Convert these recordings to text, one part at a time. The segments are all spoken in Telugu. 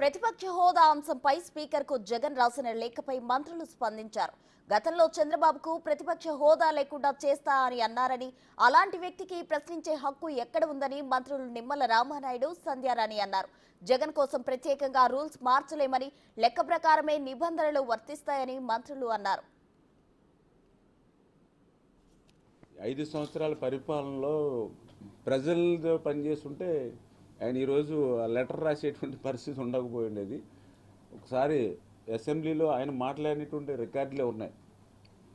ప్రతిపక్ష హోదా అంశంపై స్పీకర్కు జగన్ రాసిన లేఖపై మంత్రులు స్పందించారు. గతంలో చంద్రబాబుకు ప్రతిపక్ష హోదా లేకుండా చేస్తా అని అన్నారని, అలాంటి వ్యక్తికి ప్రశ్నించే హక్కు ఎక్కడ ఉందని మంత్రులు నిమ్మల రామానాయుడు, సంధ్యారాణి అన్నారు. జగన్ కోసం ప్రత్యేకంగా రూల్స్ మార్చలేమని, లెక్క ప్రకారమే నిబంధనలు వర్తిస్తాయని మంత్రులు అన్నారు. 5 సంవత్సరాల పరిపాలనలో ప్రజలతో పనిచేస్తుంటే ఆయన ఈరోజు లెటర్ రాసేటువంటి పరిస్థితి ఉండకపోయి ఉండేది. ఒకసారి అసెంబ్లీలో ఆయన మాట్లాడినటువంటి రికార్డులే ఉన్నాయి.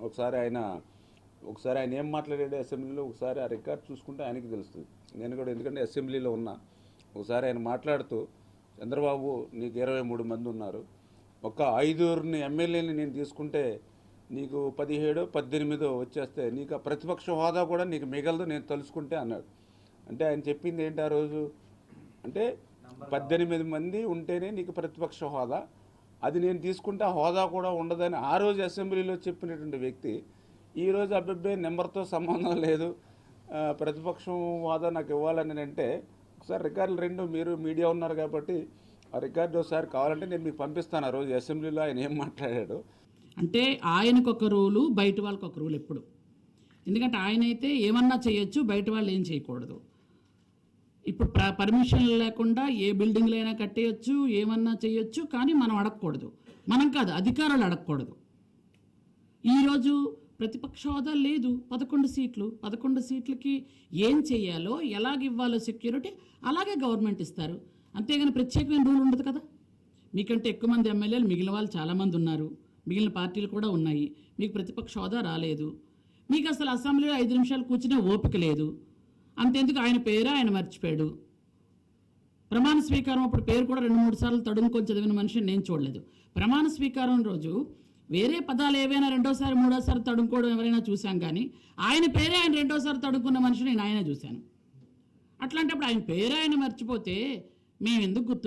ఒకసారి ఆయన ఏం మాట్లాడాడు అసెంబ్లీలో, ఒకసారి ఆ రికార్డు చూసుకుంటే ఆయనకి తెలుస్తుంది. నేను కూడా ఎందుకంటే అసెంబ్లీలో ఉన్నా. ఒకసారి ఆయన మాట్లాడుతూ, చంద్రబాబు నీకు 23 మంది ఉన్నారు, ఒక 5 ఎమ్మెల్యేని నేను తీసుకుంటే నీకు 17, 18 వచ్చేస్తే నీకు ఆ ప్రతిపక్ష హోదా కూడా నీకు మిగలదు నేను తలుచుకుంటే అన్నాడు. అంటే ఆయన చెప్పింది ఏంటి ఆ రోజు అంటే 18 మంది ఉంటేనే నీకు ప్రతిపక్ష హోదా, అది నేను తీసుకుంటే ఆ హోదా కూడా ఉండదని ఆ రోజు అసెంబ్లీలో చెప్పినటువంటి వ్యక్తి ఈరోజు అబ్బబ్బే నెంబర్తో సంబంధం లేదు, ప్రతిపక్షం హోదా నాకు ఇవ్వాలని అంటే, ఒకసారి రికార్డులు 2 మీరు మీడియా ఉన్నారు కాబట్టి ఆ రికార్డు ఒకసారి కావాలంటే నేను మీకు పంపిస్తాను. ఆ రోజు అసెంబ్లీలో ఆయన ఏం మాట్లాడాడు అంటే ఆయనకు ఒక రూలు, బయట వాళ్ళకి ఒక రూల్ ఎప్పుడు. ఎందుకంటే ఆయన అయితే ఏమన్నా చేయొచ్చు, బయట వాళ్ళు ఏం చేయకూడదు. ఇప్పుడు పర్మిషన్ లేకుండా ఏ బిల్డింగ్లో అయినా కట్టేయచ్చు, ఏమన్నా చేయొచ్చు, కానీ మనం అడగకూడదు. మనం కాదు, అధికారులు అడగకూడదు. ఈరోజు ప్రతిపక్ష హోదా లేదు, 11 సీట్లు. 11 సీట్లకి ఏం చేయాలో, ఎలాగివ్వాలో సెక్యూరిటీ అలాగే గవర్నమెంట్ ఇస్తారు. అంతేగాని ప్రత్యేకమైన రూల్ ఉండదు కదా. మీకంటే ఎక్కువ మంది ఎమ్మెల్యేలు మిగిలిన వాళ్ళు చాలామంది ఉన్నారు, మిగిలిన పార్టీలు కూడా ఉన్నాయి. మీకు ప్రతిపక్ష హోదా రాలేదు, మీకు అసలు అసెంబ్లీలో 5 నిమిషాలు కూర్చునే ఓపిక లేదు. అంతెందుకు ఆయన పేరు ఆయన మర్చిపోయాడు. ప్రమాణ స్వీకారం అప్పుడు పేరు కూడా 2-3 సార్లు తడుముకొని చదివిన మనిషిని నేను చూడలేదు. ప్రమాణ స్వీకారం రోజు వేరే పదాలు ఏవైనా 2వ సారి 3వ సారి తడుముకోవడం ఎవరైనా చూశాం, కానీ ఆయన పేరే ఆయన 2వ సారి తడుముకున్న మనిషిని నేను ఆయనే చూశాను. అట్లాంటప్పుడు ఆయన పేరే ఆయన మర్చిపోతే మేము ఎందుకు గుర్తు